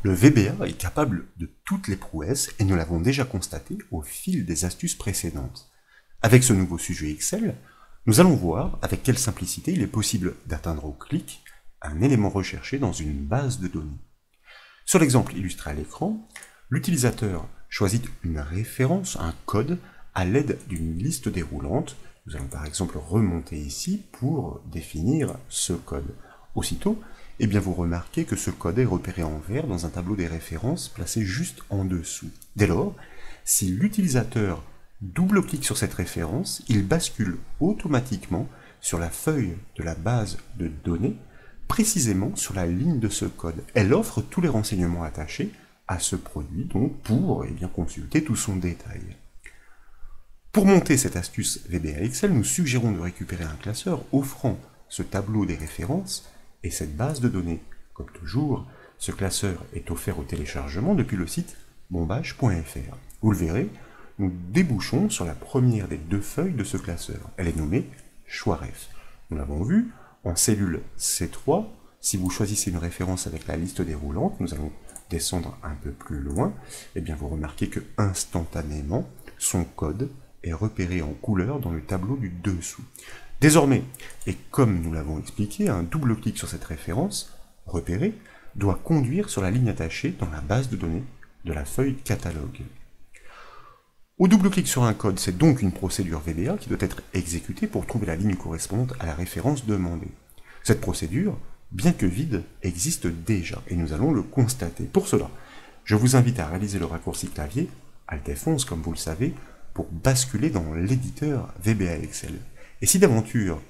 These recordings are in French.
Le VBA est capable de toutes les prouesses et nous l'avons déjà constaté au fil des astuces précédentes. Avec ce nouveau sujet Excel, nous allons voir avec quelle simplicité il est possible d'atteindre au clic un élément recherché dans une base de données. Sur l'exemple illustré à l'écran, l'utilisateur choisit une référence, un code, à l'aide d'une liste déroulante. Nous allons par exemple remonter ici pour définir ce code. Aussitôt, vous remarquez que ce code est repéré en vert dans un tableau des références placé juste en dessous. Dès lors, si l'utilisateur double-clique sur cette référence, il bascule automatiquement sur la feuille de la base de données, précisément sur la ligne de ce code. Elle offre tous les renseignements attachés à ce produit, donc pour consulter tout son détail. Pour monter cette astuce VBA Excel, nous suggérons de récupérer un classeur offrant ce tableau des références et cette base de données. Comme toujours, ce classeur est offert au téléchargement depuis le site bombage.fr. Vous le verrez, nous débouchons sur la première des deux feuilles de ce classeur. Elle est nommée choix-ref. Nous l'avons vu, en cellule C3, si vous choisissez une référence avec la liste déroulante, nous allons descendre un peu plus loin, vous remarquez que instantanément, son code est repéré en couleur dans le tableau du dessous. Désormais, et comme nous l'avons expliqué, un double-clic sur cette référence repérée doit conduire sur la ligne attachée dans la base de données de la feuille catalogue. Au double-clic sur un code, c'est donc une procédure VBA qui doit être exécutée pour trouver la ligne correspondante à la référence demandée. Cette procédure, bien que vide, existe déjà, et nous allons le constater. Pour cela, je vous invite à réaliser le raccourci clavier, Alt F11 comme vous le savez, pour basculer dans l'éditeur VBA Excel. Et si d'aventure,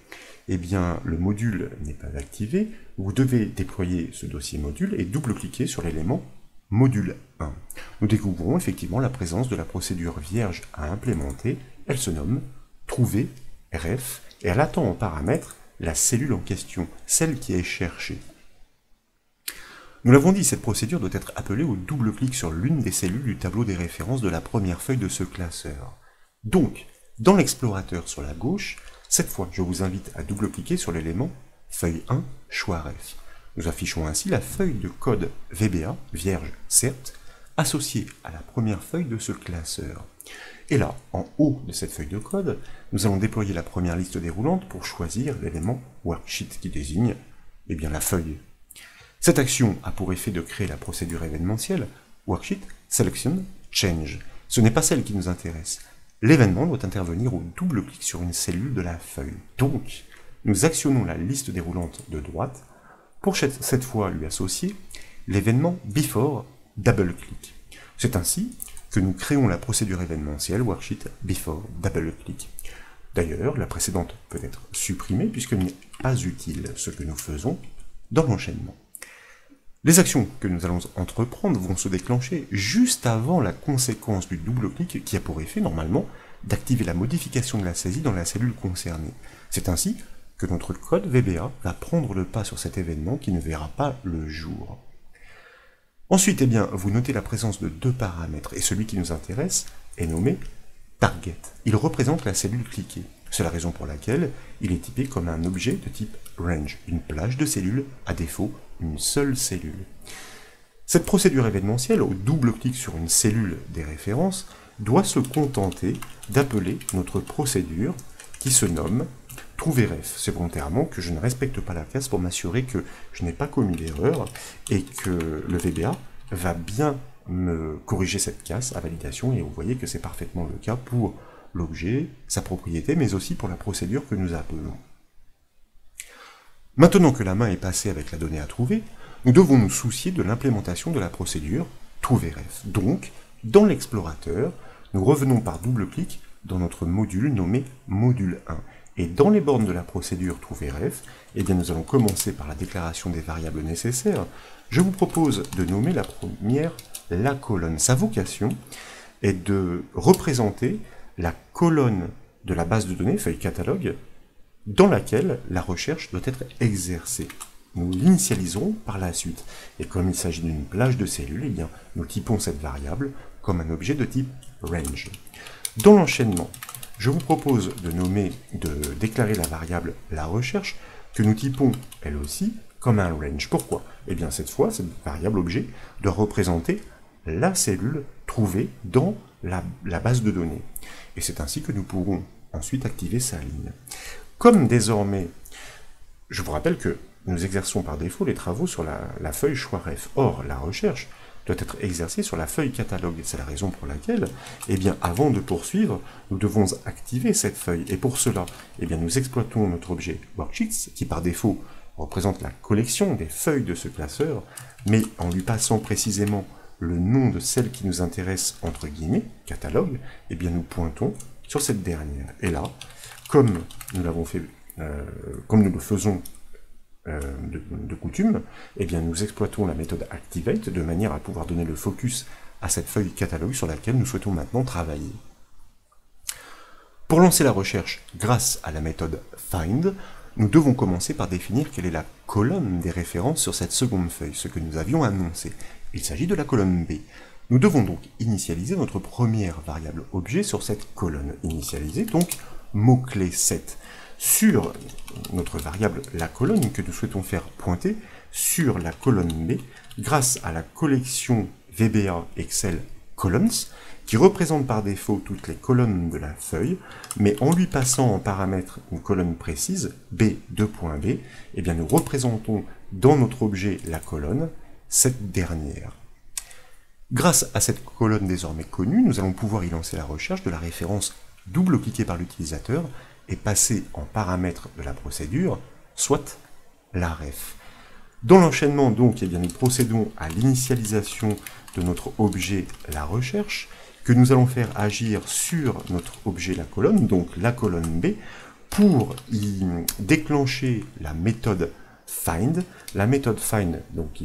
le module n'est pas activé, vous devez déployer ce dossier module et double-cliquer sur l'élément module 1. Nous découvrons effectivement la présence de la procédure vierge à implémenter. Elle se nomme trouver ref et elle attend en paramètre la cellule en question, celle qui est cherchée. Nous l'avons dit, cette procédure doit être appelée au double-clic sur l'une des cellules du tableau des références de la première feuille de ce classeur. Donc, dans l'explorateur sur la gauche, cette fois, je vous invite à double-cliquer sur l'élément feuille 1 choix ref. Nous affichons ainsi la feuille de code VBA, vierge certes, associée à la première feuille de ce classeur. Et là, en haut de cette feuille de code, nous allons déployer la première liste déroulante pour choisir l'élément worksheet qui désigne la feuille. Cette action a pour effet de créer la procédure événementielle worksheet selection change. Ce n'est pas celle qui nous intéresse. L'événement doit intervenir au double-clic sur une cellule de la feuille. Donc, nous actionnons la liste déroulante de droite pour cette fois lui associer l'événement before double-click. C'est ainsi que nous créons la procédure événementielle worksheet before double-click. D'ailleurs, la précédente peut être supprimée puisqu'elle n'est pas utile, ce que nous faisons dans l'enchaînement. Les actions que nous allons entreprendre vont se déclencher juste avant la conséquence du double-clic qui a pour effet, normalement, d'activer la modification de la saisie dans la cellule concernée. C'est ainsi que notre code VBA va prendre le pas sur cet événement qui ne verra pas le jour. Ensuite, vous notez la présence de deux paramètres, et celui qui nous intéresse est nommé target. Il représente la cellule cliquée. C'est la raison pour laquelle il est typé comme un objet de type range, une plage de cellules, à défaut, une seule cellule. Cette procédure événementielle, au double-clic sur une cellule des références, doit se contenter d'appeler notre procédure qui se nomme trouver ref. C'est volontairement que je ne respecte pas la case pour m'assurer que je n'ai pas commis l'erreur et que le VBA va bien me corriger cette case à validation, et vous voyez que c'est parfaitement le cas pour l'objet, sa propriété, mais aussi pour la procédure que nous appelons. Maintenant que la main est passée avec la donnée à trouver, nous devons nous soucier de l'implémentation de la procédure trouver ref. Donc, dans l'explorateur, nous revenons par double-clic dans notre module nommé module 1. Et dans les bornes de la procédure trouver ref, nous allons commencer par la déclaration des variables nécessaires. Je vous propose de nommer la première la colonne. Sa vocation est de représenter la colonne de la base de données, feuille catalogue, dans laquelle la recherche doit être exercée. Nous l'initialiserons par la suite. Et comme il s'agit d'une plage de cellules, nous typons cette variable comme un objet de type range. Dans l'enchaînement, je vous propose de déclarer la variable la recherche, que nous typons elle aussi comme un range. Pourquoi? Eh bien cette fois, cette variable objet doit représenter la cellule trouvée dans la base de données. Et c'est ainsi que nous pourrons ensuite activer sa ligne. Comme désormais, je vous rappelle que nous exerçons par défaut les travaux sur la feuille choix ref. Or, la recherche doit être exercée sur la feuille catalogue. C'est la raison pour laquelle, eh bien, avant de poursuivre, nous devons activer cette feuille. Et pour cela, eh bien, nous exploitons notre objet worksheets, qui par défaut représente la collection des feuilles de ce classeur, mais en lui passant précisément le nom de celle qui nous intéresse, entre guillemets, catalogue, eh bien, nous pointons sur cette dernière. Et là, comme nous l'avons fait, comme nous le faisons de coutume, eh bien nous exploitons la méthode Activate de manière à pouvoir donner le focus à cette feuille catalogue sur laquelle nous souhaitons maintenant travailler. Pour lancer la recherche grâce à la méthode Find, nous devons commencer par définir quelle est la colonne des références sur cette seconde feuille, ce que nous avions annoncé. Il s'agit de la colonne B. Nous devons donc initialiser notre première variable objet sur cette colonne. Initialiser donc mot-clé 7. Sur notre variable la colonne que nous souhaitons faire pointer sur la colonne B grâce à la collection VBA Excel Columns qui représente par défaut toutes les colonnes de la feuille, mais en lui passant en paramètre une colonne précise, B2.B, eh bien nous représentons dans notre objet la colonne, cette dernière. Grâce à cette colonne désormais connue, nous allons pouvoir y lancer la recherche de la référence double-cliquée par l'utilisateur et passer en paramètre de la procédure, soit la ref. Dans l'enchaînement, donc, eh bien, nous procédons à l'initialisation de notre objet la recherche, que nous allons faire agir sur notre objet la colonne, donc la colonne B, pour y déclencher la méthode find. La méthode find, donc,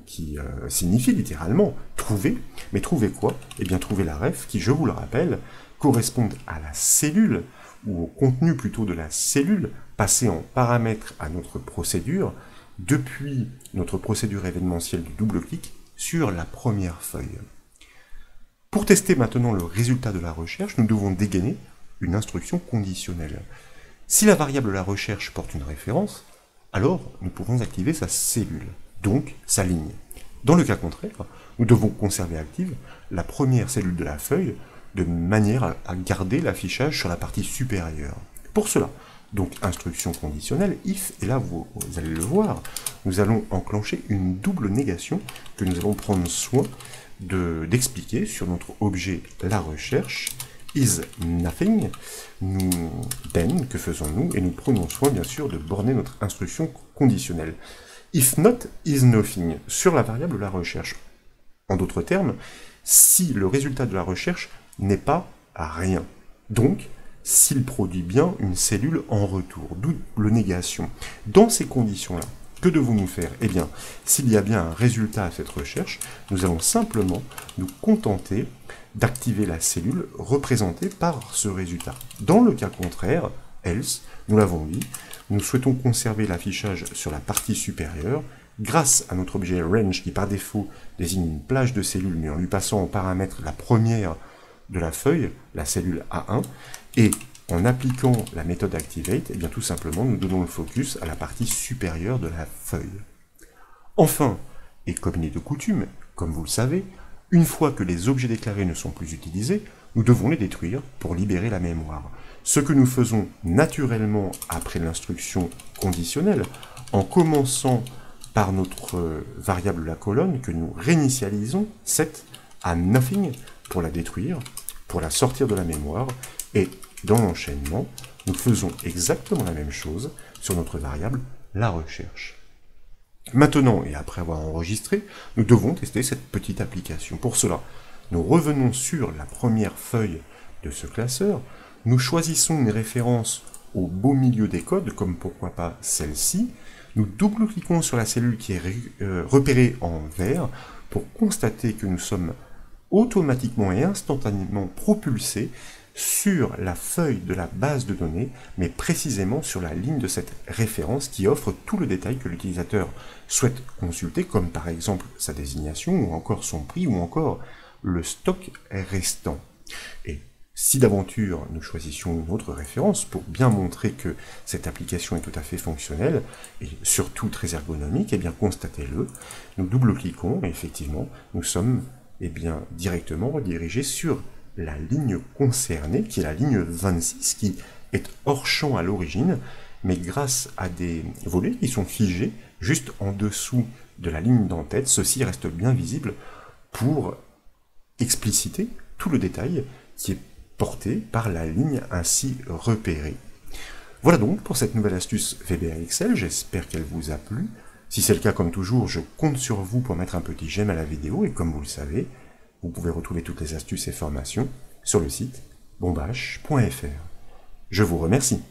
qui signifie littéralement trouver. Mais trouver quoi? Eh bien, trouver la ref, qui, je vous le rappelle, correspond à la cellule, ou au contenu plutôt de la cellule, passée en paramètre à notre procédure, depuis notre procédure événementielle du double-clic sur la première feuille. Pour tester maintenant le résultat de la recherche, nous devons dégainer une instruction conditionnelle. Si la variable la recherche porte une référence, alors nous pouvons activer sa cellule, donc sa ligne. Dans le cas contraire, nous devons conserver active la première cellule de la feuille, de manière à garder l'affichage sur la partie supérieure. Pour cela, donc instruction conditionnelle, if, et là vous allez le voir, nous allons enclencher une double négation que nous allons prendre soin d'expliquer sur notre objet la recherche, is nothing, then, que faisons-nous? Et nous prenons soin bien sûr de borner notre instruction conditionnelle. If not is nothing, sur la variable la recherche. En d'autres termes, si le résultat de la recherche n'est pas à rien. Donc, s'il produit bien une cellule en retour, double négation. Dans ces conditions-là, que devons-nous faire? Eh bien, s'il y a bien un résultat à cette recherche, nous allons simplement nous contenter d'activer la cellule représentée par ce résultat. Dans le cas contraire, else, nous l'avons dit, nous souhaitons conserver l'affichage sur la partie supérieure, grâce à notre objet range qui par défaut désigne une plage de cellules, mais en lui passant en paramètre la première de la feuille, la cellule A1, et en appliquant la méthode Activate, eh bien tout simplement nous donnons le focus à la partie supérieure de la feuille. Enfin, et comme il est de coutume, comme vous le savez, une fois que les objets déclarés ne sont plus utilisés, nous devons les détruire pour libérer la mémoire. Ce que nous faisons naturellement après l'instruction conditionnelle, en commençant par notre variable la colonne, que nous réinitialisons, set à nothing, pour la détruire, pour la sortir de la mémoire, et dans l'enchaînement, nous faisons exactement la même chose sur notre variable la recherche. Maintenant, et après avoir enregistré, nous devons tester cette petite application. Pour cela, nous revenons sur la première feuille de ce classeur, nous choisissons une référence au beau milieu des codes, comme pourquoi pas celle-ci, nous double-cliquons sur la cellule qui est repérée en vert pour constater que nous sommes automatiquement et instantanément propulsés sur la feuille de la base de données, mais précisément sur la ligne de cette référence qui offre tout le détail que l'utilisateur souhaite consulter, comme par exemple sa désignation, ou encore son prix, ou encore le stock restant. Et Si d'aventure nous choisissions une autre référence pour bien montrer que cette application est tout à fait fonctionnelle et surtout très ergonomique, eh bien constatez-le, nous double-cliquons et effectivement nous sommes directement redirigés sur la ligne concernée, qui est la ligne 26, qui est hors champ à l'origine, mais grâce à des volets qui sont figés juste en dessous de la ligne d'en-tête, ceci reste bien visible pour expliciter tout le détail qui est porté par la ligne ainsi repérée. Voilà donc pour cette nouvelle astuce VBA Excel, j'espère qu'elle vous a plu. Si c'est le cas, comme toujours, je compte sur vous pour mettre un petit j'aime à la vidéo, et comme vous le savez, vous pouvez retrouver toutes les astuces et formations sur le site bombache.fr. Je vous remercie.